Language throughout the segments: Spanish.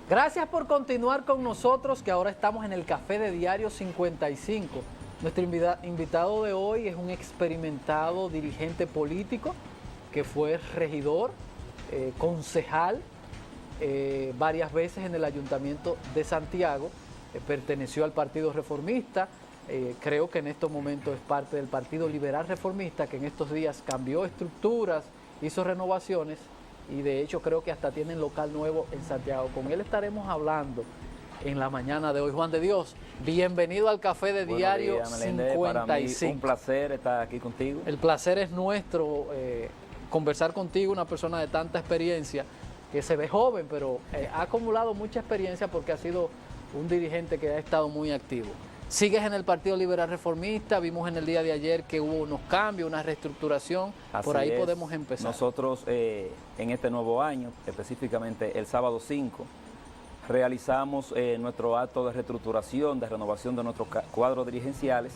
Gracias por continuar con nosotros, que ahora estamos en el Café de Diario 55. Nuestro invitado de hoy es un experimentado dirigente político que fue regidor, concejal, varias veces en el Ayuntamiento de Santiago, perteneció al Partido Reformista, creo que en estos momentos es parte del Partido Liberal Reformista, que en estos días cambió estructuras, hizo renovaciones y de hecho creo que hasta tienen local nuevo en Santiago. Con él estaremos hablando en la mañana de hoy. Juan de Dios, bienvenido al Café de Diario 55. Para mí un placer estar aquí contigo. El placer es nuestro, conversar contigo, una persona de tanta experiencia, que se ve joven, pero ha acumulado mucha experiencia porque ha sido un dirigente que ha estado muy activo. Sigues en el Partido Liberal Reformista, vimos en el día de ayer que hubo unos cambios, una reestructuración, por ahí podemos empezar. Nosotros en este nuevo año, específicamente el sábado 5, realizamos nuestro acto de reestructuración, de renovación de nuestros cuadros dirigenciales,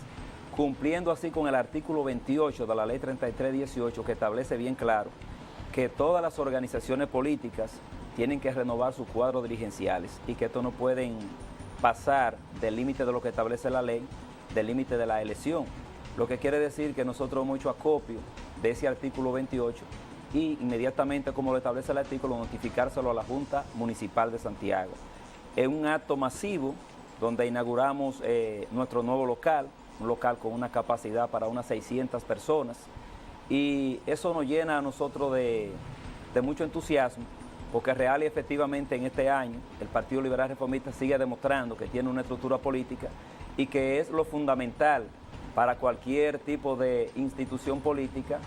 cumpliendo así con el artículo 28 de la Ley 3318, que establece bien claro que todas las organizaciones políticas tienen que renovar sus cuadros dirigenciales y que estos no pueden pasar del límite de lo que establece la ley, del límite de la elección. Lo que quiere decir que nosotros hemos hecho acopio de ese artículo 28 y inmediatamente, como lo establece el artículo, notificárselo a la Junta Municipal de Santiago. Es un acto masivo donde inauguramos nuestro nuevo local, un local con una capacidad para unas 600 personas, y eso nos llena a nosotros de mucho entusiasmo, porque real y efectivamente en este año el Partido Liberal Reformista sigue demostrando que tiene una estructura política y que es lo fundamental para cualquier tipo de institución política.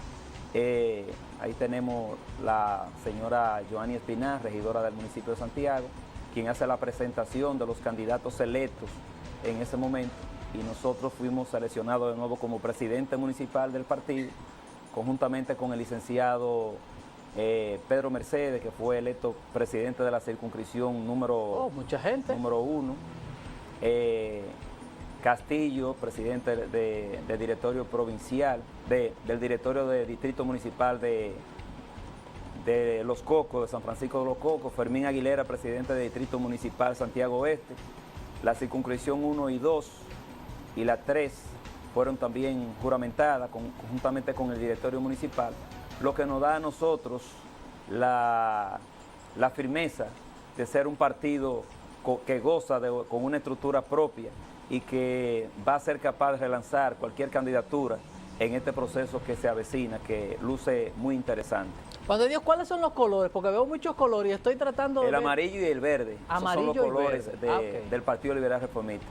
Ahí tenemos la señora Joanny Espinar, regidora del municipio de Santiago, quien hace la presentación de los candidatos electos en ese momento, y nosotros fuimos seleccionados de nuevo como presidente municipal del partido, conjuntamente con el licenciado Pedro Mercedes, que fue electo presidente de la circunscripción número 1, Castillo, presidente del directorio provincial, del directorio de distrito municipal de Los Cocos, de San Francisco de Los Cocos, Fermín Aguilera, presidente del distrito municipal Santiago Oeste, la circunscripción 1 y 2 y la 3 fueron también juramentadas conjuntamente con el directorio municipal, lo que nos da a nosotros la firmeza de ser un partido que goza con una estructura propia y que va a ser capaz de relanzar cualquier candidatura en este proceso que se avecina, que luce muy interesante. Juan de Dios, ¿cuáles son los colores? Porque veo muchos colores y estoy tratando de ver... El amarillo y el verde. Amarillo. Esos son los colores del Partido Liberal Reformista.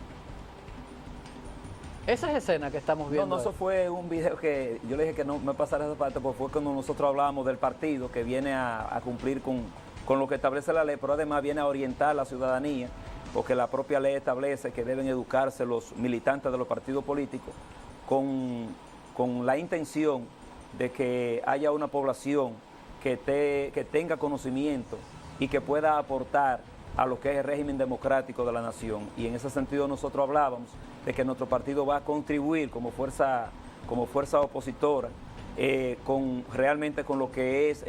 Esa es escena que estamos viendo. No, eso fue un video que yo le dije que no me pasara esa parte, porque fue cuando nosotros hablábamos del partido que viene a cumplir con lo que establece la ley, pero además viene a orientar a la ciudadanía, porque la propia ley establece que deben educarse los militantes de los partidos políticos con la intención de que haya una población que tenga conocimiento y que pueda aportar a lo que es el régimen democrático de la nación. Y en ese sentido nosotros hablábamos de que nuestro partido va a contribuir como fuerza opositora realmente con lo que es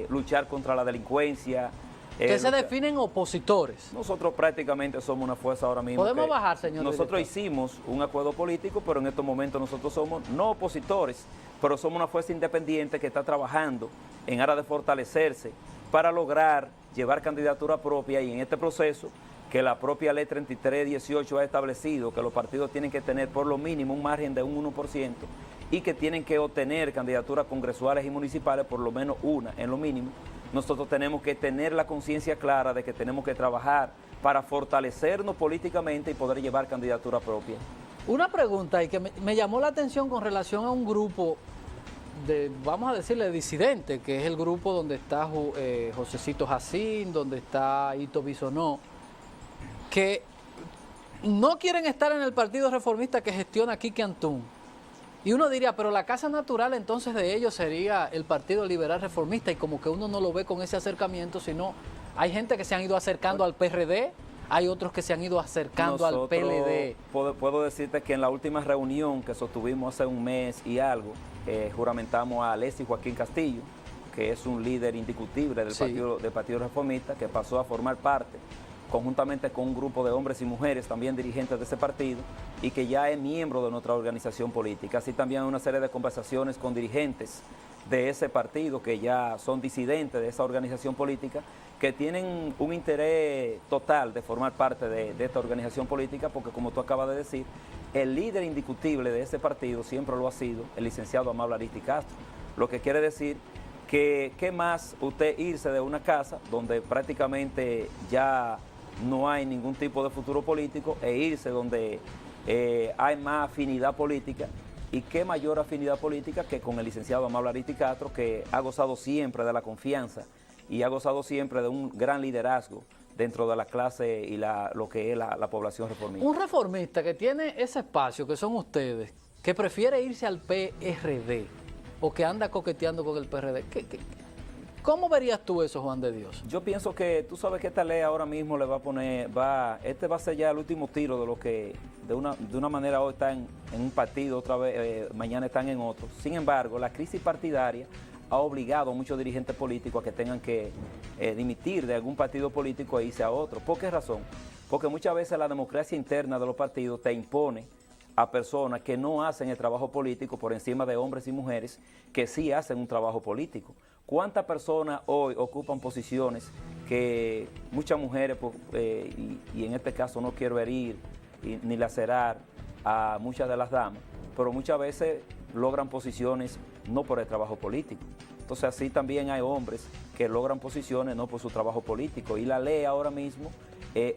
luchar contra la delincuencia. ¿Qué se definen opositores? Nosotros prácticamente somos una fuerza ahora mismo. ¿Podemos bajar, señor Nosotros director? hicimos un acuerdo político, pero en estos momentos nosotros somos no opositores, pero somos una fuerza independiente que está trabajando en aras de fortalecerse para lograr llevar candidatura propia, y en este proceso que la propia ley 3318 ha establecido que los partidos tienen que tener por lo mínimo un margen de un 1% y que tienen que obtener candidaturas congresuales y municipales por lo menos una en lo mínimo. Nosotros tenemos que tener la conciencia clara de que tenemos que trabajar para fortalecernos políticamente y poder llevar candidatura propia. Una pregunta y que me llamó la atención con relación a un grupo de, vamos a decirle, disidente, que es el grupo donde está Josecito Jacín, donde está Hito Bisonó, que no quieren estar en el Partido Reformista que gestiona Quique Antún. Y uno diría, pero la casa natural entonces de ellos sería el Partido Liberal Reformista, y como que uno no lo ve con ese acercamiento, sino hay gente que se han ido acercando al PRD, hay otros que se han ido acercando al PLD. Puedo decirte que en la última reunión que sostuvimos hace un mes y algo, juramentamos a Alexis Joaquín Castillo, que es un líder indiscutible del Partido Reformista, que pasó a formar parte conjuntamente con un grupo de hombres y mujeres, también dirigentes de ese partido, y que ya es miembro de nuestra organización política. Así también hay una serie de conversaciones con dirigentes de ese partido que ya son disidentes de esa organización política, que tienen un interés total de formar parte de esta organización política, porque como tú acabas de decir, el líder indiscutible de ese partido siempre lo ha sido el licenciado Amable Ariztí Castro, lo que quiere decir que qué más usted irse de una casa donde prácticamente ya no hay ningún tipo de futuro político e irse donde hay más afinidad política, y qué mayor afinidad política que con el licenciado Amable Ariztí Castro, que ha gozado siempre de la confianza y ha gozado siempre de un gran liderazgo dentro de la clase y lo que es la población reformista. Un reformista que tiene ese espacio, que son ustedes, que prefiere irse al PRD o que anda coqueteando con el PRD, ¿cómo verías tú eso, Juan de Dios? Yo pienso que tú sabes que esta ley ahora mismo le va a poner, este va a ser ya el último tiro de lo que de una manera hoy están en un partido, otra vez mañana están en otro. Sin embargo, la crisis partidaria ha obligado a muchos dirigentes políticos a que tengan que dimitir de algún partido político e irse a otro. ¿Por qué razón? Porque muchas veces la democracia interna de los partidos te impone a personas que no hacen el trabajo político por encima de hombres y mujeres que sí hacen un trabajo político. ¿Cuántas personas hoy ocupan posiciones que muchas mujeres, y en este caso no quiero herir ni lacerar a muchas de las damas, pero muchas veces logran posiciones no por el trabajo político? Entonces así también hay hombres que logran posiciones no por su trabajo político, y la ley ahora mismo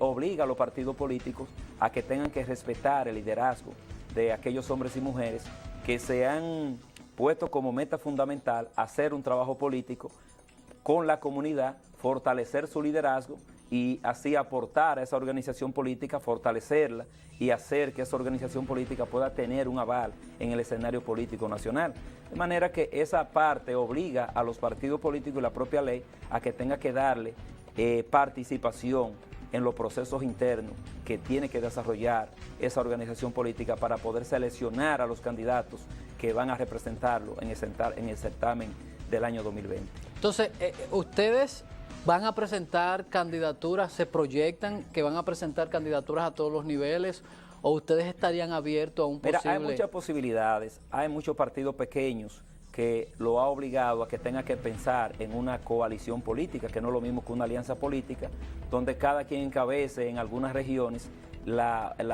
obliga a los partidos políticos a que tengan que respetar el liderazgo de aquellos hombres y mujeres que se han puesto como meta fundamental hacer un trabajo político con la comunidad, fortalecer su liderazgo y así aportar a esa organización política, fortalecerla y hacer que esa organización política pueda tener un aval en el escenario político nacional. De manera que esa parte obliga a los partidos políticos y la propia ley a que tenga que darle participación en los procesos internos que tiene que desarrollar esa organización política para poder seleccionar a los candidatos que van a representarlo en el certamen del año 2020. Entonces, ustedes van a presentar candidaturas, se proyectan que van a presentar candidaturas a todos los niveles, o ustedes estarían abiertos a un posible... Mira, hay muchas posibilidades, hay muchos partidos pequeños que lo ha obligado a que tenga que pensar en una coalición política, que no es lo mismo que una alianza política, donde cada quien encabece en algunas regiones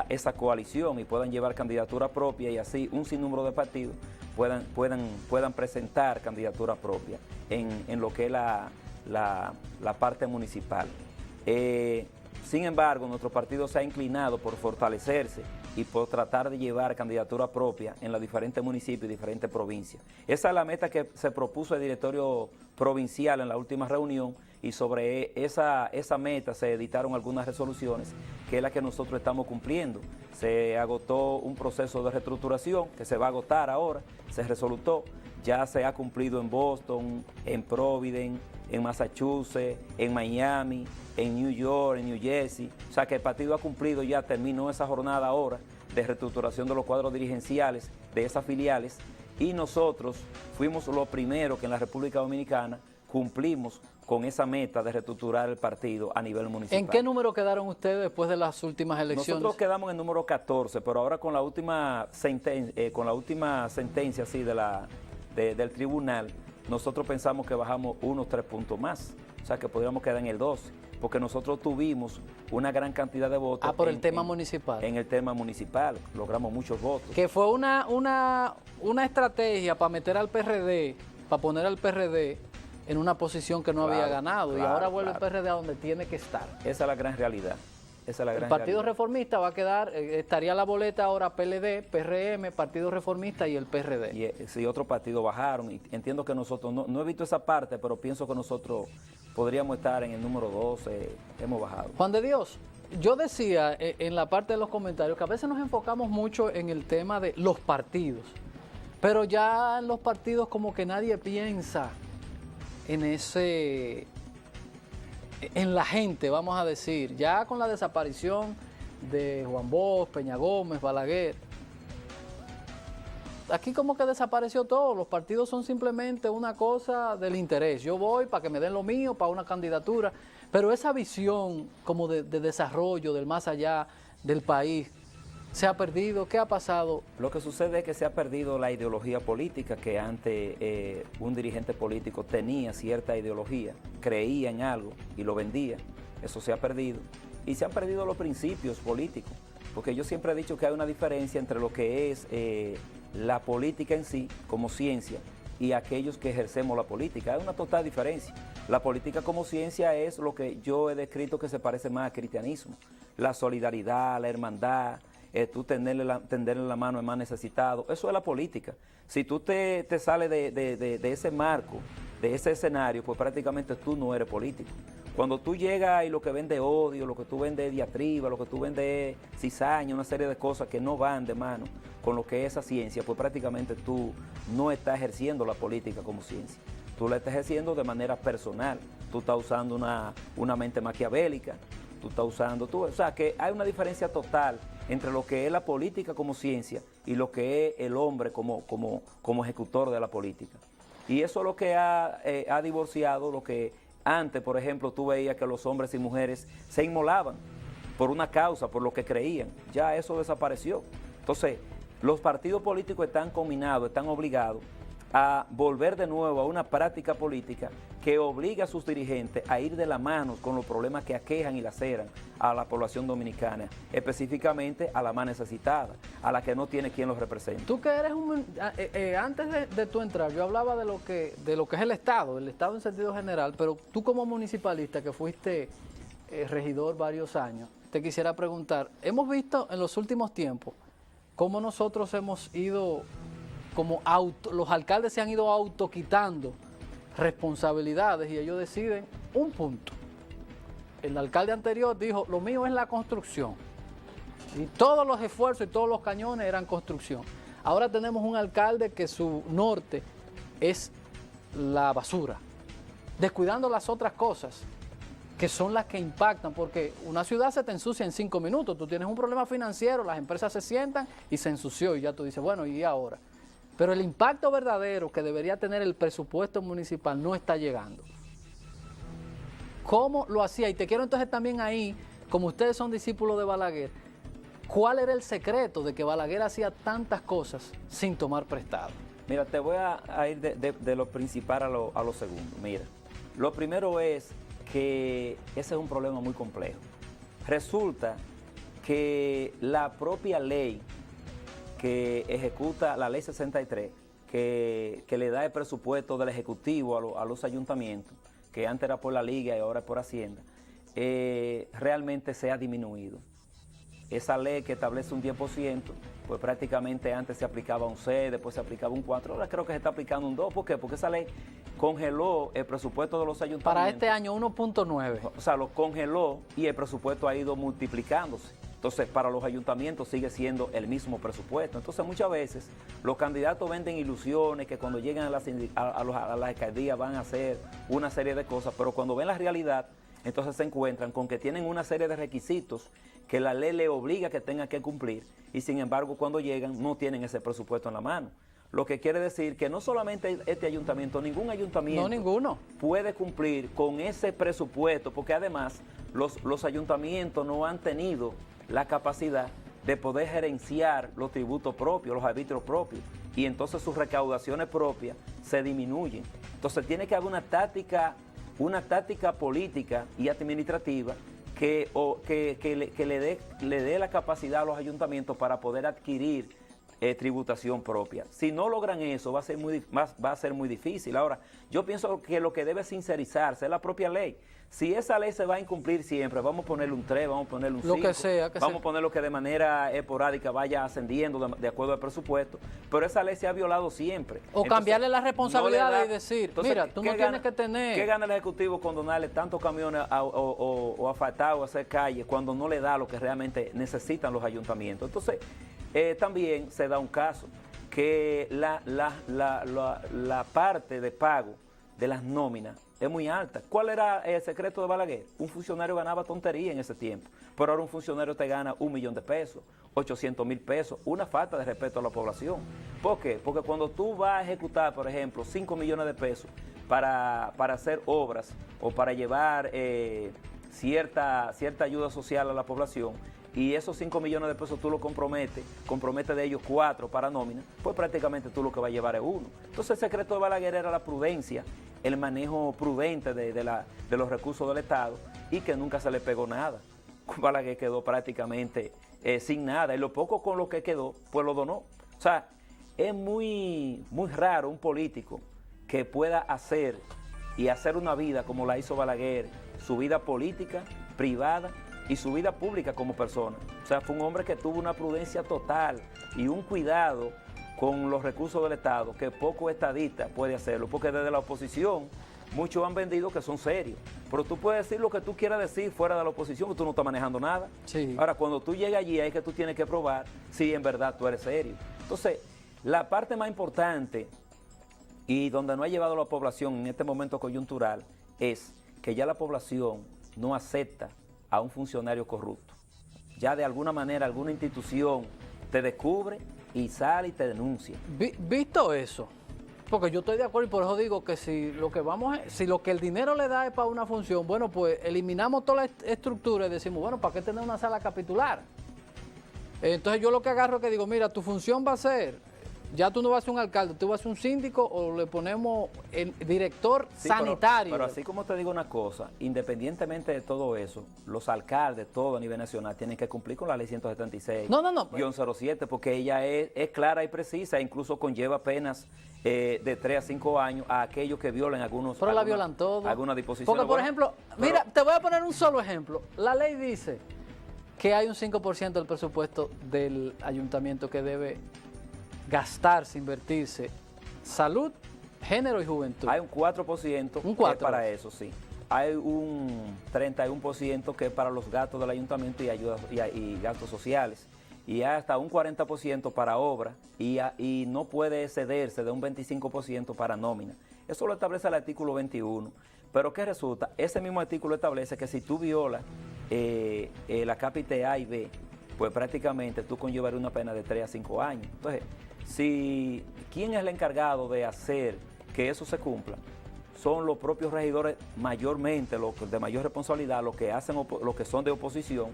esa coalición y puedan llevar candidatura propia, y así un sinnúmero de partidos puedan presentar candidatura propia en lo que es la parte municipal. Sin embargo, nuestro partido se ha inclinado por fortalecerse y por tratar de llevar candidatura propia en los diferentes municipios y diferentes provincias. Esa es la meta que se propuso el directorio provincial en la última reunión, y sobre esa meta se editaron algunas resoluciones, que es la que nosotros estamos cumpliendo. Se agotó un proceso de reestructuración que se va a agotar ahora, se resolutó, ya se ha cumplido en Boston, en Providence, en Massachusetts, en Miami, en New York, en New Jersey. O sea que el partido ha cumplido, ya terminó esa jornada ahora de reestructuración de los cuadros dirigenciales de esas filiales, y nosotros fuimos los primeros que en la República Dominicana cumplimos con esa meta de reestructurar el partido a nivel municipal. ¿En qué número quedaron ustedes después de las últimas elecciones? Nosotros quedamos en el número 14, pero ahora con la última sentencia, sí, del tribunal, nosotros pensamos que bajamos unos 3 puntos más, o sea que podríamos quedar en el 12, porque nosotros tuvimos una gran cantidad de votos. Por el tema municipal. En el tema municipal, logramos muchos votos. Que fue una estrategia para meter al PRD, para poner al PRD en una posición que no había ganado, y ahora vuelve el PRD a donde tiene que estar. Esa es la gran realidad. El Partido Reformista va a quedar, estaría la boleta ahora PLD, PRM, Partido Reformista y el PRD. Y si otros partidos bajaron, y entiendo que nosotros, no he visto esa parte, pero pienso que nosotros podríamos estar en el número 12, hemos bajado. Juan de Dios, yo decía en la parte de los comentarios que a veces nos enfocamos mucho en el tema de los partidos, pero ya en los partidos como que nadie piensa en la gente, vamos a decir, ya con la desaparición de Juan Bosch, Peña Gómez, Balaguer, aquí como que desapareció todo. Los partidos son simplemente una cosa del interés. Yo voy para que me den lo mío, para una candidatura, Pero esa visión como de desarrollo del más allá del país, ¿se ha perdido? ¿Qué ha pasado? Lo que sucede es que se ha perdido la ideología política, que antes un dirigente político tenía cierta ideología, creía en algo y lo vendía. Eso se ha perdido. Y se han perdido los principios políticos, porque yo siempre he dicho que hay una diferencia entre lo que es la política en sí, como ciencia, y aquellos que ejercemos la política. Hay una total diferencia. La política como ciencia es lo que yo he descrito que se parece más al cristianismo. La solidaridad, la hermandad, tú tenderle la mano al más necesitado. Eso es la política. Si tú te sales de ese marco, de ese escenario, pues prácticamente tú no eres político. Cuando tú llegas y lo que vende odio, lo que tú vendes diatriba, lo que tú vendes cizaña, una serie de cosas que no van de mano con lo que es esa ciencia, pues prácticamente tú no estás ejerciendo la política como ciencia. Tú la estás ejerciendo de manera personal. Tú estás usando una mente maquiavélica, tú estás usando... o sea, que hay una diferencia total entre lo que es la política como ciencia y lo que es el hombre como ejecutor de la política. Y eso es lo que ha divorciado lo que... Antes, por ejemplo, tú veías que los hombres y mujeres se inmolaban por una causa, por lo que creían. Ya eso desapareció. Entonces, los partidos políticos están combinados, están obligados a volver de nuevo a una práctica política que obliga a sus dirigentes a ir de la mano con los problemas que aquejan y laceran a la población dominicana, específicamente a la más necesitada, a la que no tiene quien los represente. Tú que eres antes de tu entrar, yo hablaba de lo que es el Estado en sentido general, pero tú como municipalista que fuiste regidor varios años, te quisiera preguntar, hemos visto en los últimos tiempos cómo nosotros hemos ido, los alcaldes se han ido autoquitando responsabilidades y ellos deciden un punto. El alcalde anterior dijo, lo mío es la construcción. Y todos los esfuerzos y todos los cañones eran construcción. Ahora tenemos un alcalde que su norte es la basura, descuidando las otras cosas que son las que impactan, porque una ciudad se te ensucia en 5 minutos. Tú tienes un problema financiero, las empresas se sientan y se ensució y ya tú dices, bueno, ¿y ahora? Pero el impacto verdadero que debería tener el presupuesto municipal no está llegando. ¿Cómo lo hacía? Y te quiero entonces también ahí, como ustedes son discípulos de Balaguer, ¿cuál era el secreto de que Balaguer hacía tantas cosas sin tomar prestado? Mira, te voy a ir de lo principal a lo segundo. Mira, lo primero es que ese es un problema muy complejo. Resulta que la propia ley que ejecuta la ley 63, que le da el presupuesto del Ejecutivo a los ayuntamientos, que antes era por la Liga y ahora es por Hacienda, realmente se ha disminuido. Esa ley que establece un 10%, pues prácticamente antes se aplicaba un 6, después se aplicaba un 4, ahora creo que se está aplicando un 2. ¿Por qué? Porque esa ley congeló el presupuesto de los ayuntamientos. Para este año 1.9. O sea, lo congeló y el presupuesto ha ido multiplicándose. Entonces, para los ayuntamientos sigue siendo el mismo presupuesto. Entonces, muchas veces los candidatos venden ilusiones que cuando llegan a la alcaldía van a hacer una serie de cosas, pero cuando ven la realidad, entonces se encuentran con que tienen una serie de requisitos que la ley le obliga que tengan que cumplir y sin embargo cuando llegan no tienen ese presupuesto en la mano. Lo que quiere decir que no solamente este ayuntamiento, ningún ayuntamiento puede cumplir con ese presupuesto, porque además los ayuntamientos no han tenido la capacidad de poder gerenciar los tributos propios, los arbitrios propios, y entonces sus recaudaciones propias se disminuyen. Entonces tiene que haber una táctica política y administrativa que le dé la capacidad a los ayuntamientos para poder adquirir tributación propia. Si no logran eso, va a ser muy difícil. Ahora, yo pienso que lo que debe sincerizarse es la propia ley. Si esa ley se va a incumplir siempre, vamos a ponerle un 3, vamos a ponerle un 5, lo que sea, vamos a poner lo que de manera esporádica vaya ascendiendo de acuerdo al presupuesto, pero esa ley se ha violado siempre. O entonces, cambiarle la responsabilidad y decir, entonces, mira, tú no tienes que tener... ¿Qué gana el Ejecutivo con donarle tantos camiones o asfaltar o hacer calles cuando no le da lo que realmente necesitan los ayuntamientos? Entonces, también se da un caso que la parte de pago de las nóminas es muy alta. ¿Cuál era el secreto de Balaguer? Un funcionario ganaba tontería en ese tiempo, pero ahora un funcionario te gana 1 millón de pesos, 800,000 pesos, una falta de respeto a la población. ¿Por qué? Porque cuando tú vas a ejecutar, por ejemplo, 5 millones de pesos para hacer obras o para llevar cierta ayuda social a la población, y esos 5 millones de pesos tú lo comprometes de ellos 4 para nómina, pues prácticamente tú lo que vas a llevar es 1. Entonces el secreto de Balaguer era la prudencia, el manejo prudente de los recursos del Estado, y que nunca se le pegó nada. Balaguer quedó prácticamente sin nada, y lo poco con lo que quedó, pues lo donó. O sea, es muy raro un político que pueda hacer una vida como la hizo Balaguer, su vida política, privada, y su vida pública como persona. O sea, fue un hombre que tuvo una prudencia total y un cuidado con los recursos del Estado que poco estadista puede hacerlo, porque desde la oposición muchos han vendido que son serios, pero tú puedes decir lo que tú quieras decir fuera de la oposición, que tú no estás manejando nada. Sí. Ahora, cuando tú llegas allí, es que tú tienes que probar si en verdad tú eres serio. Entonces, la parte más importante y donde no ha llevado a la población en este momento coyuntural es que ya la población no acepta a un funcionario corrupto. Ya de alguna manera alguna institución te descubre y sale y te denuncia. Visto eso, porque yo estoy de acuerdo y por eso digo que si lo que el dinero le da es para una función, bueno, pues eliminamos toda la estructura y decimos, bueno, ¿para qué tener una sala capitular? Entonces yo lo que agarro es que digo, mira, tu función va a ser, ya tú no vas a ser un alcalde, tú vas a ser un síndico o le ponemos el director sanitario. Pero así como te digo una cosa, independientemente de todo eso, los alcaldes, todo a nivel nacional, tienen que cumplir con la ley 176, guión 07, porque ella es clara y precisa, e incluso conlleva penas de 3 a 5 años a aquellos que violen Pero la violan todo. Alguna disposición. Porque, por ejemplo, mira, te voy a poner un solo ejemplo. La ley dice que hay un 5% del presupuesto del ayuntamiento que debe gastarse, invertirse, salud, género y juventud. Hay un 4%, que es para eso, sí. Hay un 31% que es para los gastos del ayuntamiento y ayudas y gastos sociales. Y hay hasta un 40% para obra y no puede excederse de un 25% para nómina. Eso lo establece el artículo 21. Pero ¿qué resulta? Ese mismo artículo establece que si tú violas la cápite A y B, pues prácticamente tú conllevarías una pena de 3 a 5 años. Entonces, ¿quién es el encargado de hacer que eso se cumpla? Son los propios regidores, mayormente los de mayor responsabilidad, los que son de oposición,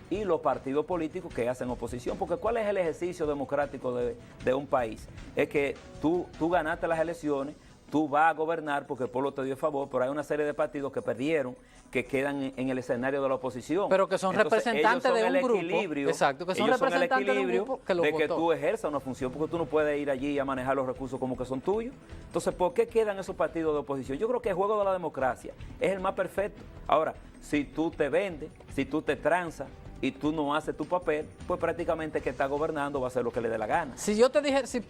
y los partidos políticos que hacen oposición. Porque ¿cuál es el ejercicio democrático de un país? Es que tú ganaste las elecciones, tú vas a gobernar porque el pueblo te dio el favor, pero hay una serie de partidos que perdieron, que quedan en el escenario de la oposición. Pero que son representantes de un grupo. Exacto, que son representantes de un grupo que lo votó. Que tú ejerzas una función, porque tú no puedes ir allí a manejar los recursos como que son tuyos. Entonces, ¿por qué quedan esos partidos de oposición? Yo creo que el juego de la democracia es el más perfecto. Ahora, si tú te vendes, si tú te transas y tú no haces tu papel, pues prácticamente el que está gobernando va a hacer lo que le dé la gana. Si yo te dije, si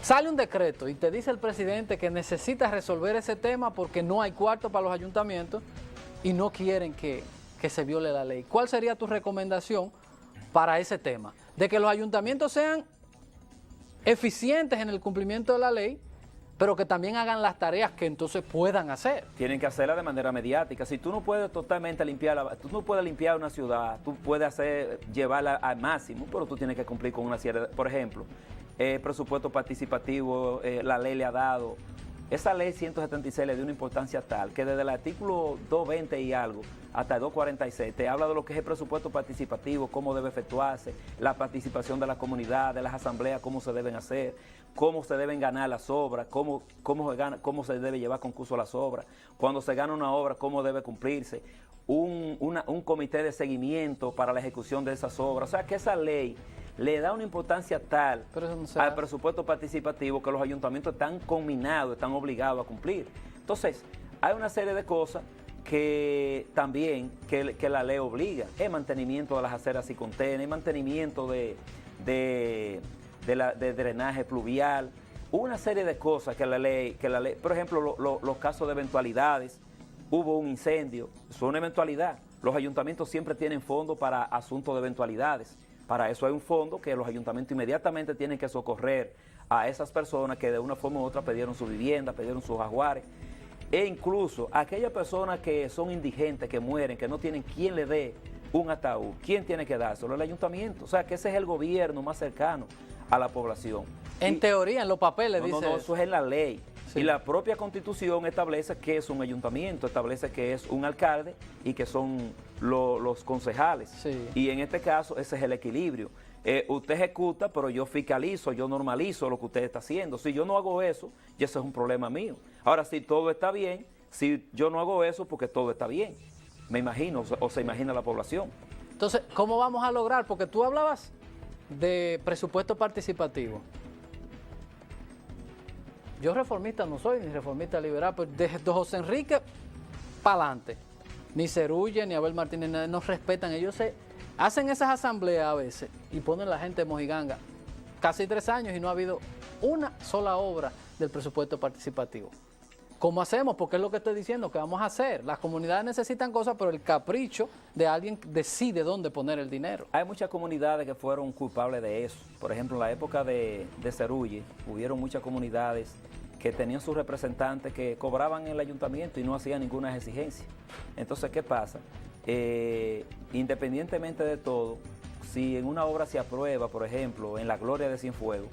sale un decreto y te dice el presidente que necesita resolver ese tema porque no hay cuarto para los ayuntamientos y no quieren que se viole la ley, ¿cuál sería tu recomendación para ese tema? De que los ayuntamientos sean eficientes en el cumplimiento de la ley, pero que también hagan las tareas que entonces puedan hacer. Tienen que hacerla de manera mediática. Si tú no puedes totalmente tú no puedes limpiar una ciudad, tú puedes llevarla al máximo, pero tú tienes que cumplir con una serie por ejemplo, presupuesto participativo, la ley le ha dado. Esa ley 176 le dio una importancia tal que desde el artículo 220 y algo hasta el 246 te habla de lo que es el presupuesto participativo, cómo debe efectuarse, la participación de la comunidad, de las asambleas, cómo se deben hacer, cómo se deben ganar las obras, cómo se debe llevar concurso a las obras, cuando se gana una obra, cómo debe cumplirse, un comité de seguimiento para la ejecución de esas obras. O sea que esa ley le da una importancia tal al presupuesto participativo que los ayuntamientos están conminados, están obligados a cumplir. Entonces, hay una serie de cosas que también que la ley obliga. El mantenimiento de las aceras y contenes, el mantenimiento de drenaje pluvial, una serie de cosas que la ley, por ejemplo, los casos de eventualidades, hubo un incendio, fue una eventualidad. Los ayuntamientos siempre tienen fondos para asuntos de eventualidades. Para eso hay un fondo que los ayuntamientos inmediatamente tienen que socorrer a esas personas que de una forma u otra perdieron su vivienda, perdieron sus ajuares. E incluso aquellas personas que son indigentes, que mueren, que no tienen quien le dé un ataúd, ¿quién tiene que dárselo? El ayuntamiento. O sea, que ese es el gobierno más cercano a la población. En teoría, en los papeles dice No, eso es en la ley. Sí. Y la propia Constitución establece que es un ayuntamiento, establece que es un alcalde y que son los concejales. Sí. Y en este caso ese es el equilibrio. Usted ejecuta, pero yo fiscalizo, yo normalizo lo que usted está haciendo. Si yo no hago eso, ya eso es un problema mío. Ahora, si todo está bien, si yo no hago eso, porque todo está bien. Me imagino, o se imagina la población. Entonces, ¿cómo vamos a lograr? Porque tú hablabas de presupuesto participativo. Yo reformista no soy, ni reformista liberal, pero de José Enrique para adelante. Ni Cerulle, ni Abel Martínez, nos respetan. Ellos se hacen esas asambleas a veces y ponen a la gente de mojiganga. Casi 3 años y no ha habido una sola obra del presupuesto participativo. ¿Cómo hacemos? Porque es lo que estoy diciendo, que vamos a hacer. Las comunidades necesitan cosas, pero el capricho de alguien decide dónde poner el dinero. Hay muchas comunidades que fueron culpables de eso. Por ejemplo, en la época de Cerulle, hubieron muchas comunidades que tenían sus representantes que cobraban en el ayuntamiento y no hacían ninguna exigencia. Entonces, ¿qué pasa? Independientemente de todo, si en una obra se aprueba, por ejemplo, en la Gloria de Cienfuegos,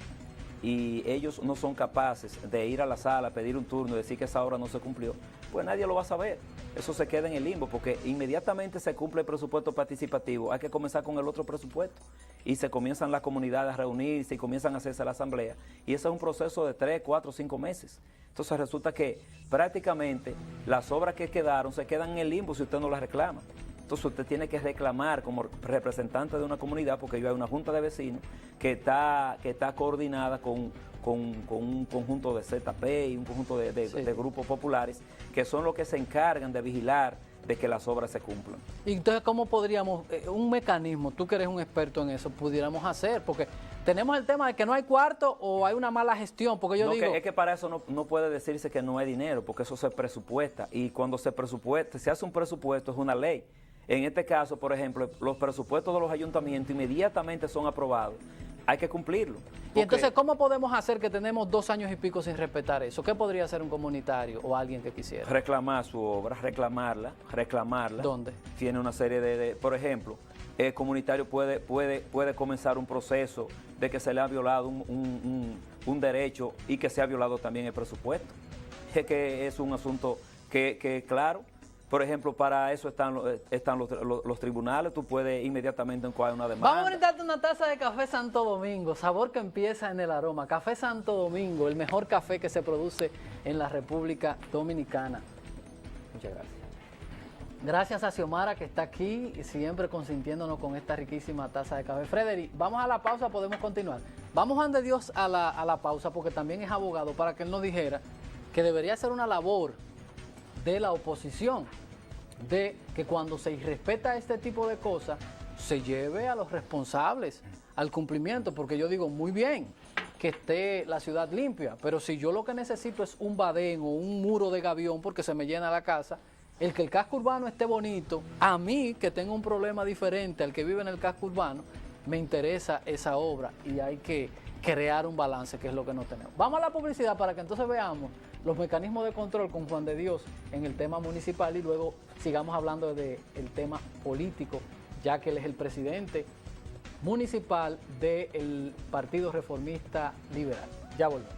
y ellos no son capaces de ir a la sala, pedir un turno y decir que esa obra no se cumplió, pues nadie lo va a saber. Eso se queda en el limbo, porque inmediatamente se cumple el presupuesto participativo, hay que comenzar con el otro presupuesto. Y se comienzan las comunidades a reunirse y comienzan a hacerse la asamblea. Y ese es un proceso de 3, 4, 5 meses. Entonces resulta que prácticamente las obras que quedaron se quedan en el limbo si usted no las reclama. Entonces usted tiene que reclamar como representante de una comunidad, porque hay una junta de vecinos que está coordinada con un conjunto de ZP y un conjunto de grupos populares que son los que se encargan de vigilar de que las obras se cumplan. Y entonces, ¿cómo podríamos, un mecanismo, tú que eres un experto en eso, pudiéramos hacer? Porque tenemos el tema de que no hay cuarto o hay una mala gestión, porque yo digo... Es que para eso no puede decirse que no hay dinero, porque eso se presupuesta, y cuando se hace un presupuesto es una ley. En este caso, por ejemplo, los presupuestos de los ayuntamientos inmediatamente son aprobados. Hay que cumplirlo. Y entonces, ¿cómo podemos hacer que tenemos 2 años y pico sin respetar eso? ¿Qué podría hacer un comunitario o alguien que quisiera? Reclamar su obra, reclamarla. ¿Dónde? Tiene una serie por ejemplo, el comunitario puede comenzar un proceso de que se le ha violado un derecho y que se ha violado también el presupuesto. Es que es un asunto que claro, por ejemplo, para eso están los tribunales, tú puedes inmediatamente encoger una demanda. Vamos a brindarte una taza de café Santo Domingo, sabor que empieza en el aroma. Café Santo Domingo, el mejor café que se produce en la República Dominicana. Muchas gracias. Gracias a Xiomara, que está aquí siempre consintiéndonos con esta riquísima taza de café. Frederick, vamos a la pausa, podemos continuar. Vamos ante Dios a la pausa, porque también es abogado, para que él nos dijera que debería ser una labor de la oposición, de que cuando se irrespeta este tipo de cosas, se lleve a los responsables al cumplimiento, porque yo digo, muy bien que esté la ciudad limpia, pero si yo lo que necesito es un badén o un muro de gavión porque se me llena la casa, el que el casco urbano esté bonito, a mí que tengo un problema diferente al que vive en el casco urbano, me interesa esa obra y hay que crear un balance, que es lo que no tenemos. Vamos a la publicidad para que entonces veamos los mecanismos de control con Juan de Dios en el tema municipal y luego sigamos hablando del tema político, ya que él es el presidente municipal del Partido Reformista Liberal. Ya volvemos.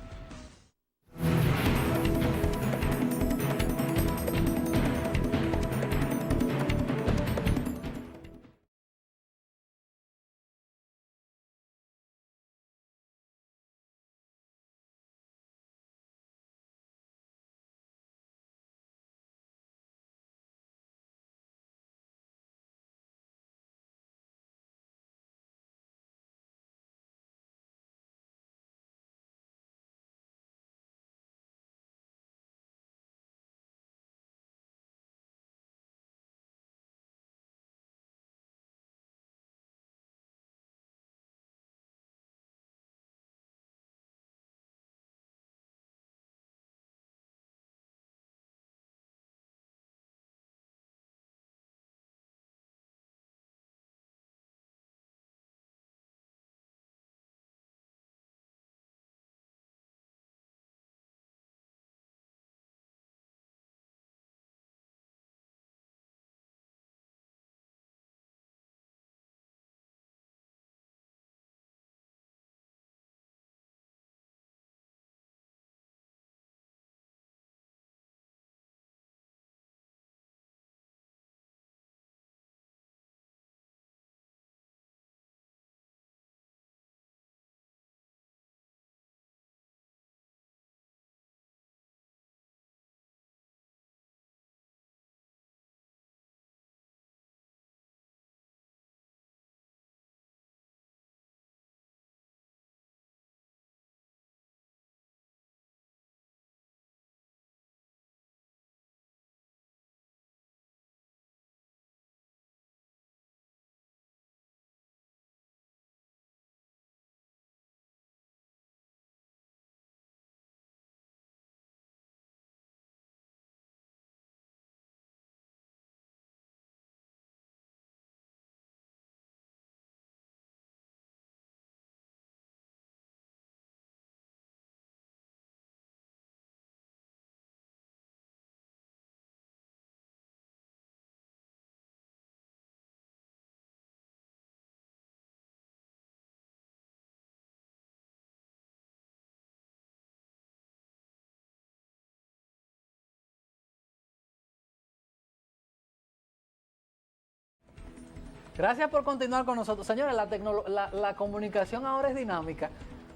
Gracias por continuar con nosotros. Señores, la comunicación ahora es dinámica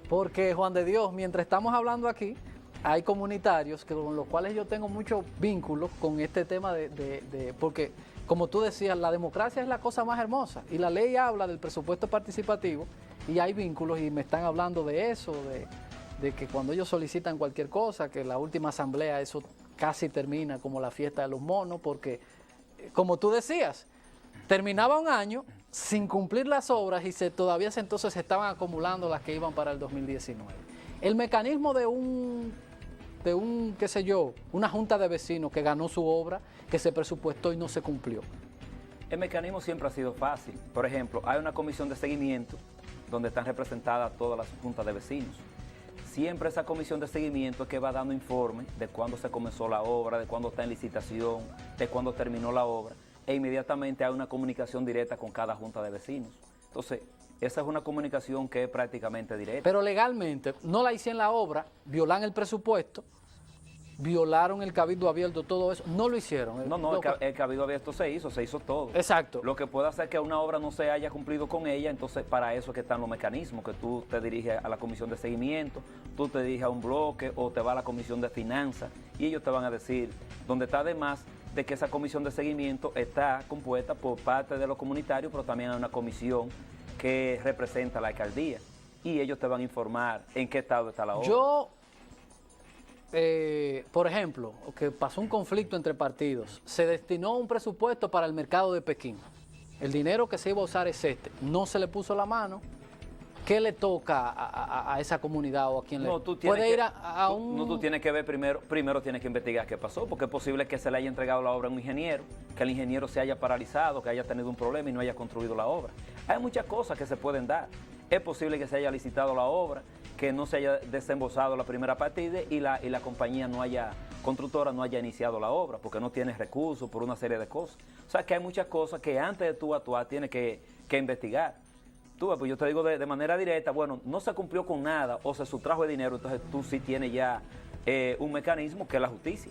porque, Juan de Dios, mientras estamos hablando aquí, hay comunitarios con los cuales yo tengo muchos vínculos con este tema porque, como tú decías, la democracia es la cosa más hermosa y la ley habla del presupuesto participativo y hay vínculos y me están hablando de eso, de que cuando ellos solicitan cualquier cosa, que la última asamblea eso casi termina como la fiesta de los monos, porque, como tú decías, terminaba un año sin cumplir las obras y todavía entonces se estaban acumulando las que iban para el 2019. El mecanismo de qué sé yo, una junta de vecinos que ganó su obra, que se presupuestó y no se cumplió. El mecanismo siempre ha sido fácil. Por ejemplo, hay una comisión de seguimiento donde están representadas todas las juntas de vecinos. Siempre esa comisión de seguimiento es que va dando informe de cuándo se comenzó la obra, de cuándo está en licitación, de cuándo terminó la obra, e inmediatamente hay una comunicación directa con cada junta de vecinos. Entonces, esa es una comunicación que es prácticamente directa. Pero legalmente no la hicieron la obra, violan el presupuesto, violaron el cabildo abierto, todo eso, no lo hicieron. No, el cabildo abierto se hizo todo. Exacto. Lo que puede hacer que una obra no se haya cumplido con ella, entonces para eso es que están los mecanismos, que tú te diriges a la comisión de seguimiento, tú te diriges a un bloque o te vas a la comisión de finanzas y ellos te van a decir, donde está además de que esa comisión de seguimiento está compuesta por parte de los comunitarios, pero también hay una comisión que representa a la alcaldía y ellos te van a informar en qué estado está la obra. Por ejemplo, que pasó un conflicto entre partidos, se destinó un presupuesto para el mercado de Pekín. El dinero que se iba a usar es no se le puso la mano. ¿Qué le toca a esa comunidad o a quien no, le tú puede ir a un... No, tú tienes que ver primero tienes que investigar qué pasó, porque es posible que se le haya entregado la obra a un ingeniero, que el ingeniero se haya paralizado, que haya tenido un problema y no haya construido la obra. Hay muchas cosas que se pueden dar. Es posible que se haya licitado la obra, que no se haya desembolsado la primera partida y la compañía constructora no haya iniciado la obra, porque no tiene recursos, por una serie de cosas. O sea que hay muchas cosas que antes de tú actuar tienes que investigar. Pues yo te digo de manera directa, bueno, no se cumplió con nada o se sustrajo el dinero, entonces tú sí tienes ya un mecanismo que es la justicia.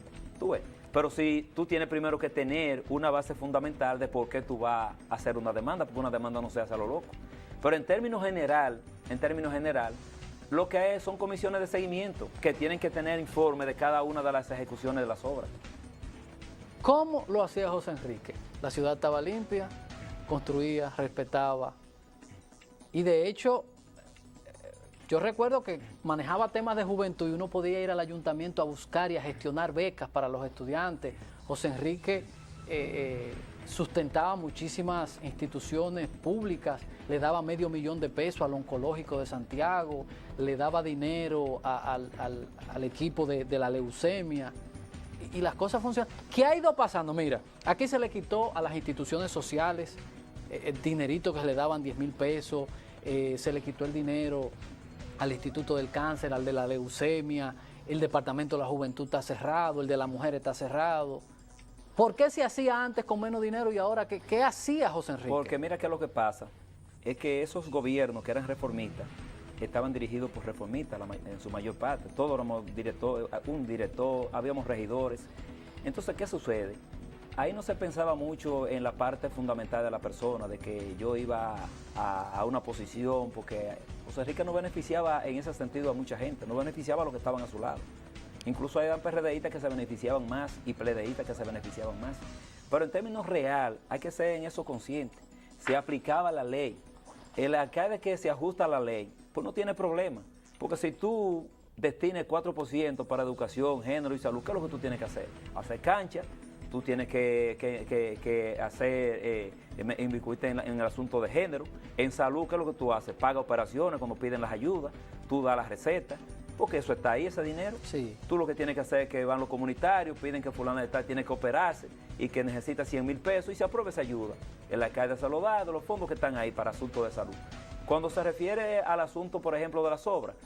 Pero si tú tienes primero que tener una base fundamental de por qué tú vas a hacer una demanda, porque una demanda no se hace a lo loco. Pero en términos general, lo que hay son comisiones de seguimiento que tienen que tener informe de cada una de las ejecuciones de las obras. ¿Cómo lo hacía José Enrique? La ciudad estaba limpia, construía, respetaba. Y de hecho, yo recuerdo que manejaba temas de juventud y uno podía ir al ayuntamiento a buscar y a gestionar becas para los estudiantes. José Enrique sustentaba muchísimas instituciones públicas, le daba $500,000 al oncológico de Santiago, le daba dinero al equipo de la leucemia y las cosas funcionan. ¿Qué ha ido pasando? Mira, aquí se le quitó a las instituciones sociales el dinerito que se le daban, $10,000, se le quitó el dinero al Instituto del Cáncer, al de la leucemia, el Departamento de la Juventud está cerrado, el de la Mujer está cerrado. ¿Por qué se hacía antes con menos dinero y ahora qué hacía José Enrique? Porque mira que lo que pasa es que esos gobiernos que eran reformistas estaban dirigidos por reformistas en su mayor parte. Todos éramos un director, habíamos regidores. Entonces, ¿qué sucede? Ahí no se pensaba mucho en la parte fundamental de la persona, de que yo iba a una posición, porque José Enrique no beneficiaba en ese sentido a mucha gente, no beneficiaba a los que estaban a su lado. Incluso hay PRDistas que se beneficiaban más y PLDistas que se beneficiaban más. Pero en términos real, hay que ser en eso consciente. Se aplicaba la ley. El alcalde que se ajusta a la ley, pues no tiene problema. Porque si tú destines 4% para educación, género y salud, ¿qué es lo que tú tienes que hacer? Hacer cancha. Tú tienes que hacer, inmiscuirte en el asunto de género. En salud, ¿qué es lo que tú haces? Paga operaciones cuando piden las ayudas, tú das las recetas, porque eso está ahí, ese dinero. Sí. Tú lo que tienes que hacer es que van los comunitarios, piden que fulano de tal tiene que operarse y que necesita $100,000 y se aprueba esa ayuda. El alcalde se lo da de los fondos que están ahí para asuntos de salud. Cuando se refiere al asunto, por ejemplo, de las obras,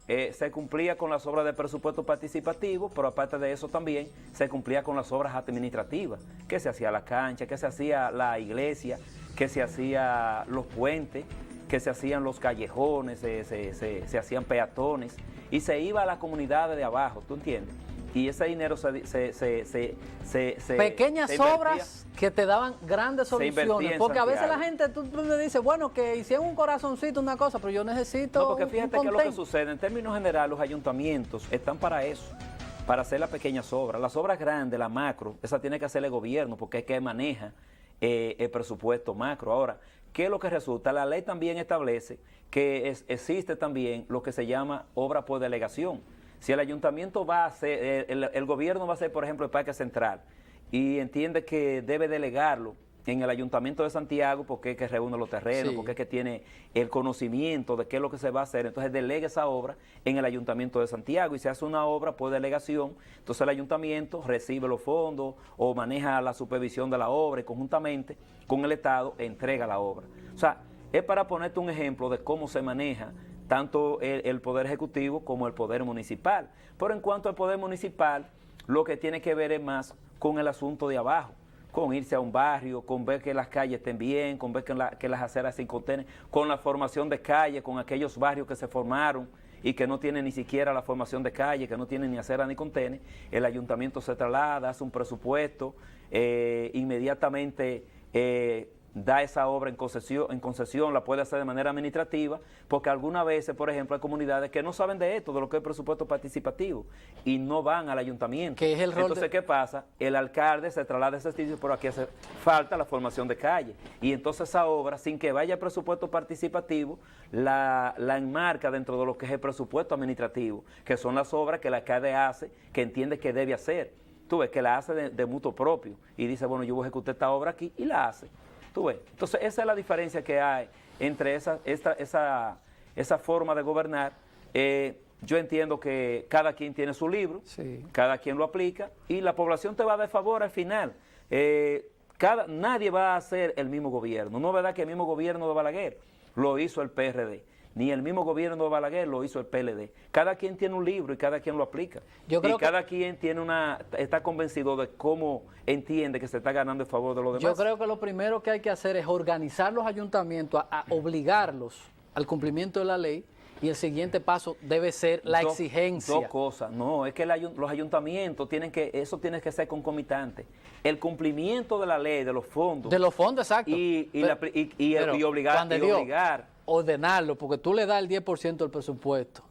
se cumplía con las obras de presupuesto participativo, pero aparte de eso también se cumplía con las obras administrativas, que se hacía la cancha, que se hacía la iglesia, que se hacía los puentes, que se hacían los callejones, se hacían peatones, y se iba a las comunidades de abajo, ¿tú entiendes? y ese dinero pequeñas se invertía, obras que te daban grandes soluciones, porque a veces la gente, tú me dices, bueno, que hicieron un corazoncito, una cosa, pero yo necesito no, porque fíjate un que lo que sucede, en términos generales, los ayuntamientos están para eso, para hacer las pequeñas obras. Las obras grandes, la macro, esa tiene que hacer el gobierno, porque es que maneja el presupuesto macro. Ahora, ¿qué es lo que resulta? La ley también establece que existe también lo que se llama obra por delegación. Si el ayuntamiento va a hacer, el gobierno va a hacer, por ejemplo, el Parque Central, y entiende que debe delegarlo en el Ayuntamiento de Santiago porque es que reúne los terrenos, porque es que tiene el conocimiento de qué es lo que se va a hacer, entonces delega esa obra en el Ayuntamiento de Santiago y se hace una obra por delegación, entonces el Ayuntamiento recibe los fondos o maneja la supervisión de la obra y conjuntamente con el Estado entrega la obra. O sea, es para ponerte un ejemplo de cómo se maneja tanto el Poder Ejecutivo como el Poder Municipal. Pero en cuanto al Poder Municipal, lo que tiene que ver es más con el asunto de abajo, con irse a un barrio, con ver que las calles estén bien, con ver que las aceras se contienen, con la formación de calles, con aquellos barrios que se formaron y que no tienen ni siquiera la formación de calle, que no tienen ni acera ni contenes. El ayuntamiento se traslada, hace un presupuesto, inmediatamente da esa obra en concesión, la puede hacer de manera administrativa, porque algunas veces, por ejemplo, hay comunidades que no saben de esto, de lo que es presupuesto participativo, y no van al ayuntamiento. Que es el rol. Entonces, ¿qué pasa? El alcalde se traslada a ese sitio, pero aquí hace falta la formación de calle, y entonces esa obra, sin que vaya al presupuesto participativo, la enmarca dentro de lo que es el presupuesto administrativo, que son las obras que el alcalde hace, que entiende que debe hacer. Tú ves, que la hace de mutuo propio, y dice, bueno, yo voy a ejecutar esta obra aquí, y la hace. Tú ves. Entonces, esa es la diferencia que hay entre esa forma de gobernar. Yo entiendo que cada quien tiene su libro, cada quien lo aplica, y la población te va a dar favor al final. Nadie va a hacer el mismo gobierno. No es verdad que el mismo gobierno de Balaguer lo hizo el PRD, ni el mismo gobierno de Balaguer lo hizo el PLD. Cada quien tiene un libro y cada quien lo aplica. Cada quien está convencido de cómo entiende que se está ganando el favor de los demás. Yo creo que lo primero que hay que hacer es organizar los ayuntamientos, a obligarlos al cumplimiento de la ley, y el siguiente paso debe ser la exigencia. Dos cosas. No, es que los ayuntamientos eso tiene que ser concomitante. El cumplimiento de la ley, de los fondos. De los fondos, exacto. Y obligar. Ordenarlo, porque tú le das el 10% del presupuesto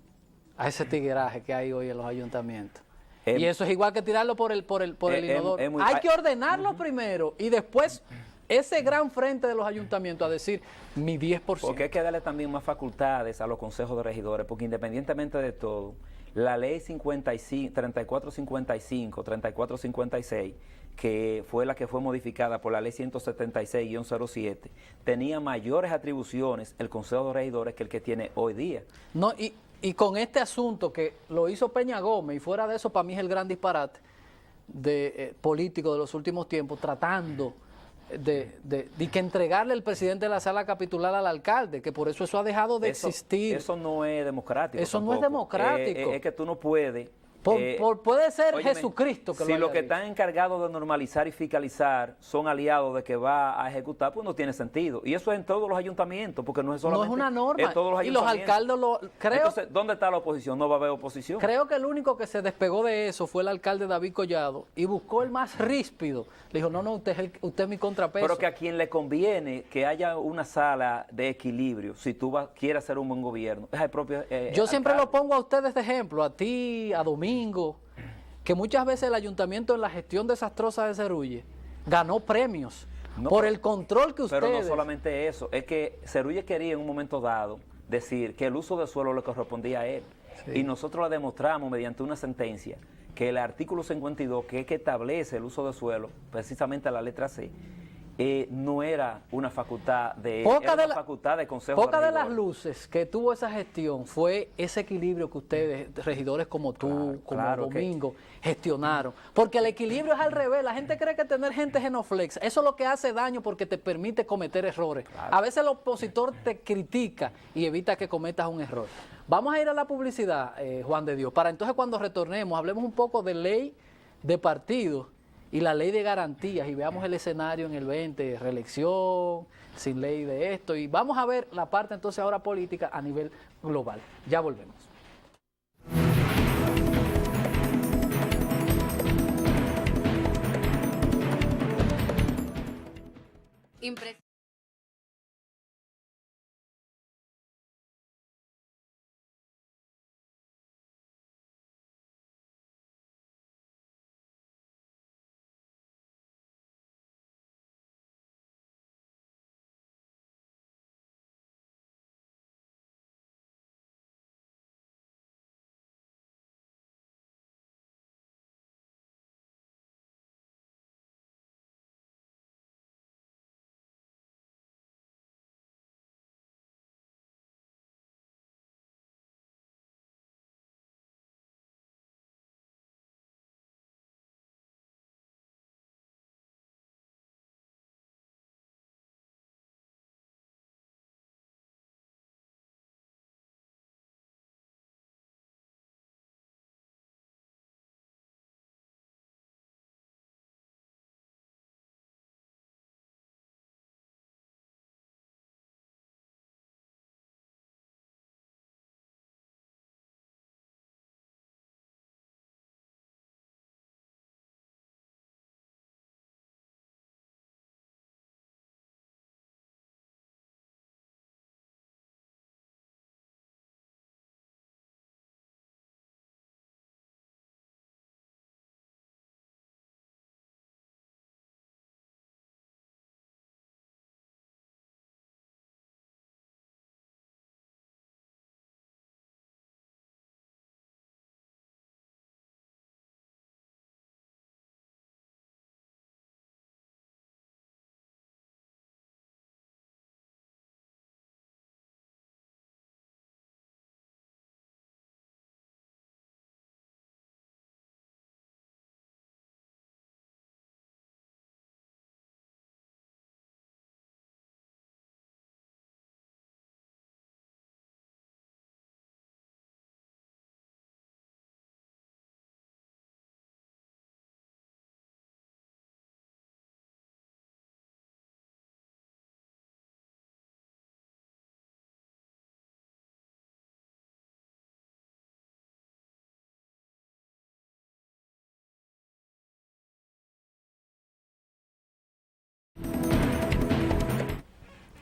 a ese tigueraje que hay hoy en los ayuntamientos. Y eso es igual que tirarlo por el inodoro. Hay que ordenarlo primero y después ese gran frente de los ayuntamientos a decir mi 10%. Porque hay que darle también más facultades a los consejos de regidores, porque independientemente de todo, la ley 3455, 3456, que fue la que fue modificada por la ley 176-07, tenía mayores atribuciones el Consejo de Regidores que el que tiene hoy día. No, y con este asunto que lo hizo Peña Gómez, y fuera de eso para mí es el gran disparate político de los últimos tiempos, tratando de que entregarle el presidente de la sala capitular al alcalde, que por eso ha dejado de existir. Eso no es democrático. Eso tampoco. No es democrático. Es que tú no puedes. Puede ser óyeme, Jesucristo que si lo que están encargados de normalizar y fiscalizar son aliados de que va a ejecutar, pues no tiene sentido. Y eso es en todos los ayuntamientos, porque no es solamente no es una norma. En todos los ayuntamientos. Y los alcaldes Entonces, ¿dónde está la oposición? No va a haber oposición. Creo que el único que se despegó de eso fue el alcalde David Collado y buscó el más ríspido. Le dijo, no, usted es mi contrapeso. Pero que a quien le conviene que haya una sala de equilibrio, si tú quieres hacer un buen gobierno, es el propio Yo siempre lo pongo a ustedes de ejemplo, a ti, a Domingo, que muchas veces el ayuntamiento en la gestión desastrosa de Cerulle ganó premios por el control que ustedes... Pero no solamente eso, es que Cerulle quería en un momento dado decir que el uso de suelo le correspondía a él. Sí. Y nosotros le demostramos mediante una sentencia que el artículo 52, que es que establece el uso de suelo, precisamente la letra C, no era una facultad de facultad de Consejo Poca de las luces que tuvo esa gestión fue ese equilibrio que ustedes, regidores como tú, como Domingo, gestionaron. Porque el equilibrio es al revés. La gente cree que tener gente genoflexa, eso es lo que hace daño porque te permite cometer errores. Claro. A veces el opositor te critica y evita que cometas un error. Vamos a ir a la publicidad, Juan de Dios, para entonces cuando retornemos hablemos un poco de ley de partidos y la ley de garantías, y veamos el escenario en el 20, reelección, sin ley de esto, y vamos a ver la parte entonces ahora política a nivel global. Ya volvemos. impresionante.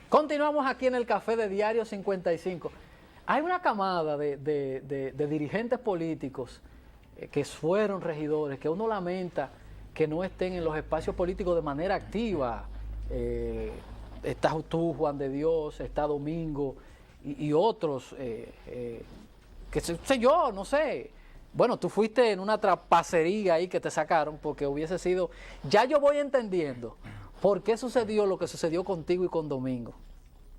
Continuamos aquí en el Café de Diario 55. Hay una camada de dirigentes políticos que fueron regidores, que uno lamenta que no estén en los espacios políticos de manera activa. Estás tú, Juan de Dios, está Domingo y otros, que sé yo, no sé. Bueno, tú fuiste en una trapacería ahí que te sacaron porque hubiese sido... Ya yo voy entendiendo por qué sucedió lo que sucedió contigo y con Domingo.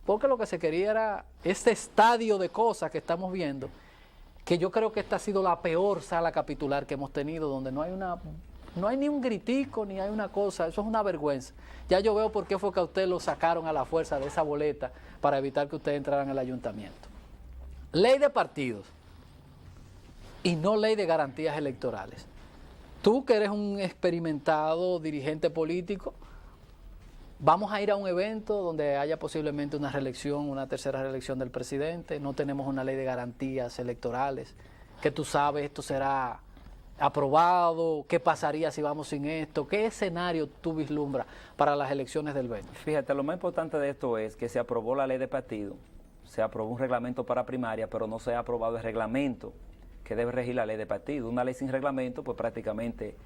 Porque lo que se quería era este estadio de cosas que estamos viendo, que yo creo que esta ha sido la peor sala capitular que hemos tenido, donde no hay ni un gritico, ni hay una cosa, eso es una vergüenza. Ya yo veo por qué fue que a usted lo sacaron a la fuerza de esa boleta para evitar que usted entrara en el ayuntamiento. Ley de partidos y no ley de garantías electorales. Tú que eres un experimentado dirigente político, vamos a ir a un evento donde haya posiblemente una reelección, una tercera reelección del presidente, no tenemos una ley de garantías electorales, que tú sabes esto será aprobado, qué pasaría si vamos sin esto, qué escenario tú vislumbras para las elecciones del 20. Fíjate, lo más importante de esto es que se aprobó la ley de partido, se aprobó un reglamento para primaria, pero no se ha aprobado el reglamento que debe regir la ley de partido. Una ley sin reglamento, pues prácticamente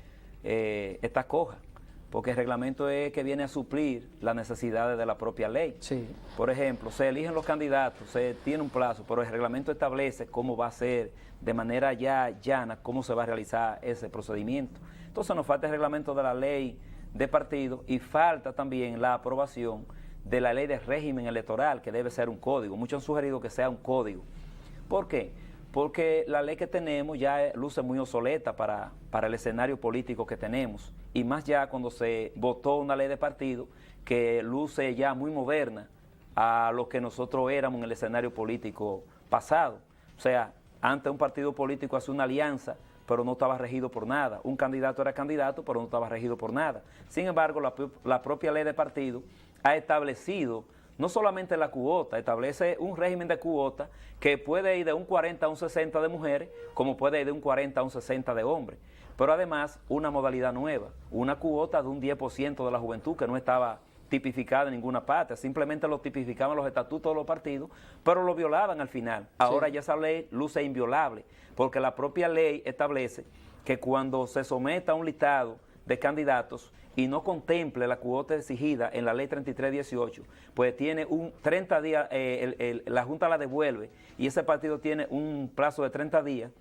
está coja, porque el reglamento es que viene a suplir las necesidades de la propia ley. Sí. Por ejemplo, se eligen los candidatos, se tiene un plazo, pero el reglamento establece cómo va a ser de manera ya llana, cómo se va a realizar ese procedimiento. Entonces nos falta el reglamento de la ley de partido y falta también la aprobación de la ley de régimen electoral, que debe ser un código. Muchos han sugerido que sea un código. ¿Por qué? Porque la ley que tenemos ya luce muy obsoleta para el escenario político que tenemos, y más ya cuando se votó una ley de partido que luce ya muy moderna a lo que nosotros éramos en el escenario político pasado. O sea, antes un partido político hacía una alianza, pero no estaba regido por nada. Un candidato era candidato, pero no estaba regido por nada. Sin embargo, la propia ley de partido ha establecido no solamente la cuota, establece un régimen de cuota que puede ir de un 40 a un 60 de mujeres, como puede ir de un 40 a un 60 de hombres. Pero además, una modalidad nueva, una cuota de un 10% de la juventud que no estaba tipificada en ninguna parte, simplemente lo tipificaban los estatutos de los partidos, pero lo violaban al final. Ahora ya esa ley luce inviolable, porque la propia ley establece que cuando se someta a un listado de candidatos y no contemple la cuota exigida en la ley 3318, pues tiene un 30 días, la Junta la devuelve y ese partido tiene un plazo de 30 días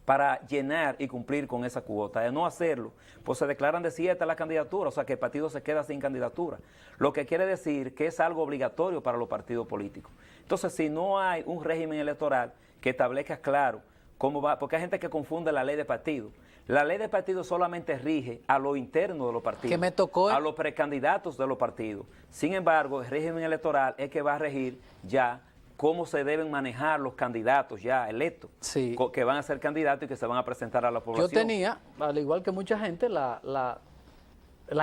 para llenar y cumplir con esa cuota. De no hacerlo, pues se declaran desiertas las candidaturas, o sea que el partido se queda sin candidatura, lo que quiere decir que es algo obligatorio para los partidos políticos. Entonces, si no hay un régimen electoral que establezca claro cómo va, porque hay gente que confunde la ley de partido. La ley de partido solamente rige a lo interno de los partidos, a los precandidatos de los partidos. Sin embargo, el régimen electoral es que va a regir ya cómo se deben manejar los candidatos ya electos, sí, que van a ser candidatos y que se van a presentar a la población. Yo tenía, al igual que mucha gente, la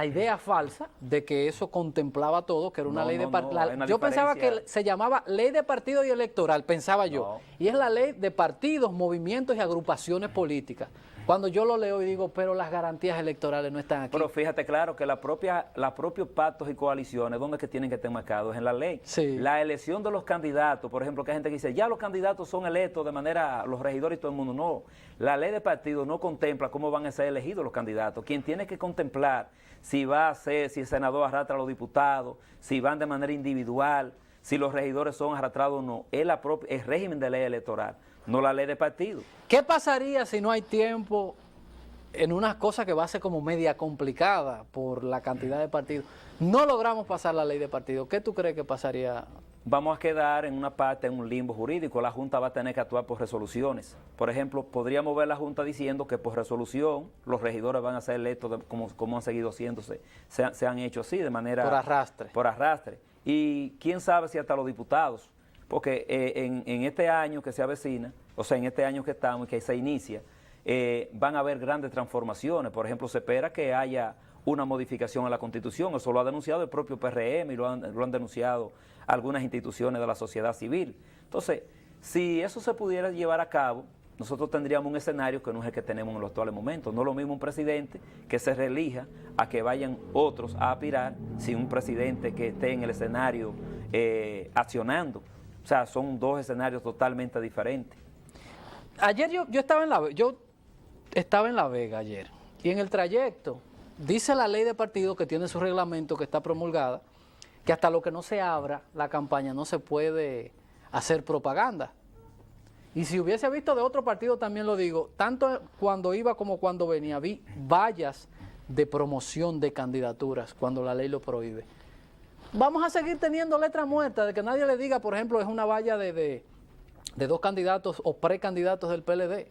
idea falsa de que eso contemplaba todo, que era una ley de partido. Yo pensaba que se llamaba ley de partido y electoral, pensaba yo. Y es la ley de partidos, movimientos y agrupaciones políticas. Cuando yo lo leo y digo, pero las garantías electorales no están aquí. Pero fíjate, claro, que los propios pactos y coaliciones, ¿dónde es que tienen que estar marcados? En la ley. Sí. La elección de los candidatos, por ejemplo, que hay gente que dice, ya los candidatos son electos de manera, los regidores y todo el mundo. No, la ley de partido no contempla cómo van a ser elegidos los candidatos. Quien tiene que contemplar si va a ser, si el senador arrastra a los diputados, si van de manera individual, si los regidores son arrastrados o no, es el régimen de ley electoral, no la ley de partido. ¿Qué pasaría si no hay tiempo en una cosa que va a ser como media complicada por la cantidad de partidos? No logramos pasar la ley de partido. ¿Qué tú crees que pasaría? Vamos a quedar en una parte, en un limbo jurídico. La Junta va a tener que actuar por resoluciones. Por ejemplo, podríamos ver la Junta diciendo que por resolución los regidores van a ser electos como han seguido haciéndose. Se han hecho así, de manera... Por arrastre. Por arrastre. Y quién sabe si hasta los diputados. Porque en este año que se avecina, o sea, en este año que estamos y que se inicia, van a haber grandes transformaciones. Por ejemplo, se espera que haya una modificación a la Constitución. Eso lo ha denunciado el propio PRM y lo han denunciado algunas instituciones de la sociedad civil. Entonces, si eso se pudiera llevar a cabo, nosotros tendríamos un escenario que no es el que tenemos en los actuales momentos. No es lo mismo un presidente que se reelija a que vayan otros a aspirar, sin un presidente que esté en el escenario accionando. O sea, son dos escenarios totalmente diferentes. Ayer yo estaba en La Vega ayer, y en el trayecto dice la ley de partido que tiene su reglamento, que está promulgada, que hasta lo que no se abra la campaña no se puede hacer propaganda. Y si hubiese visto de otro partido, también lo digo, tanto cuando iba como cuando venía, vi vallas de promoción de candidaturas cuando la ley lo prohíbe. Vamos a seguir teniendo letra muerta, de que nadie le diga, por ejemplo, es una valla de dos candidatos o precandidatos del PLD,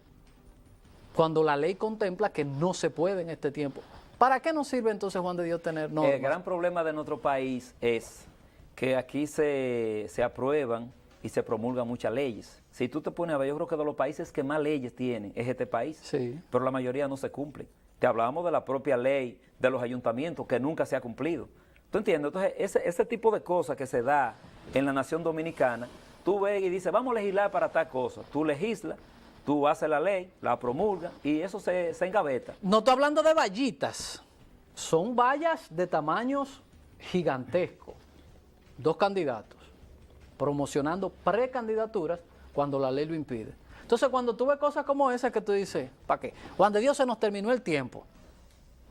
cuando la ley contempla que no se puede en este tiempo. ¿Para qué nos sirve entonces, Juan de Dios, tener normas? El gran problema de nuestro país es que aquí se aprueban y se promulgan muchas leyes. Si tú te pones a ver, yo creo que de los países que más leyes tienen es este país, sí, pero la mayoría no se cumplen. Te hablábamos de la propia ley de los ayuntamientos que nunca se ha cumplido. ¿Tú entiendes? Entonces, ese tipo de cosas que se da en la nación dominicana, tú ves y dices, vamos a legislar para tal cosa. Tú legislas, tú haces la ley, la promulgas y eso se engaveta. No estoy hablando de vallitas, son vallas de tamaños gigantescos. Dos candidatos promocionando precandidaturas cuando la ley lo impide. Entonces, cuando tú ves cosas como esas que tú dices, ¿para qué? Juan de Dios, se nos terminó el tiempo.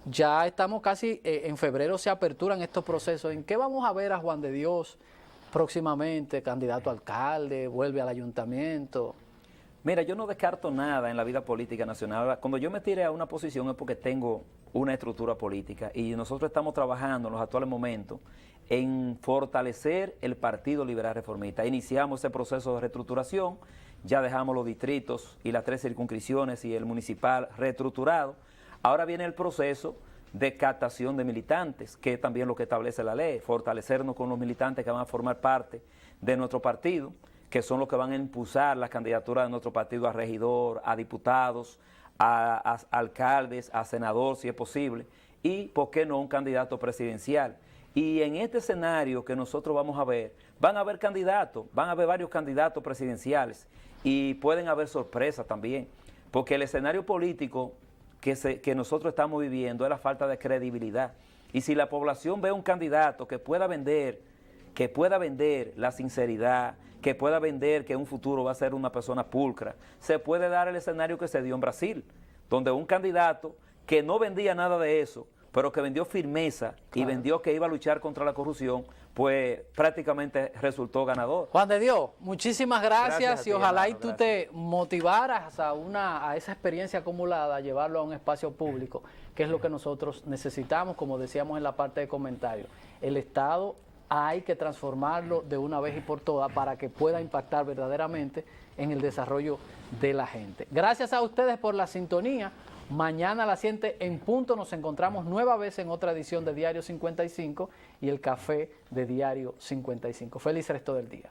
Ya estamos casi, en febrero se aperturan estos procesos. ¿En qué vamos a ver a Juan de Dios próximamente? Candidato a alcalde, vuelve al ayuntamiento. Mira, yo no descarto nada en la vida política nacional. Cuando yo me tire a una posición es porque tengo una estructura política y nosotros estamos trabajando en los actuales momentos en fortalecer el Partido Liberal Reformista. Iniciamos ese proceso de reestructuración, ya dejamos los distritos y las 3 circunscripciones y el municipal reestructurado. Ahora viene el proceso de captación de militantes, que es también lo que establece la ley, fortalecernos con los militantes que van a formar parte de nuestro partido, que son los que van a impulsar las candidaturas de nuestro partido a regidor, a diputados, a alcaldes, a senador, si es posible, y, ¿por qué no, un candidato presidencial? Y en este escenario que nosotros vamos a ver, van a haber candidatos, van a haber varios candidatos presidenciales, y pueden haber sorpresas también, porque el escenario político que nosotros estamos viviendo es la falta de credibilidad. Y si la población ve un candidato que pueda vender la sinceridad, que pueda vender que en un futuro va a ser una persona pulcra, se puede dar el escenario que se dio en Brasil, donde un candidato que no vendía nada de eso, pero que vendió firmeza y vendió que iba a luchar contra la corrupción, pues prácticamente resultó ganador. Juan de Dios, muchísimas gracias, a ti, y ojalá hermano, y tú te motivaras a esa experiencia acumulada, a llevarlo a un espacio público, que es lo que nosotros necesitamos, como decíamos en la parte de comentarios. El Estado hay que transformarlo de una vez y por todas para que pueda impactar verdaderamente en el desarrollo de la gente. Gracias a ustedes por la sintonía. Mañana a las 7 en punto nos encontramos nueva vez en otra edición de Diario 55 y el café de Diario 55. Feliz resto del día.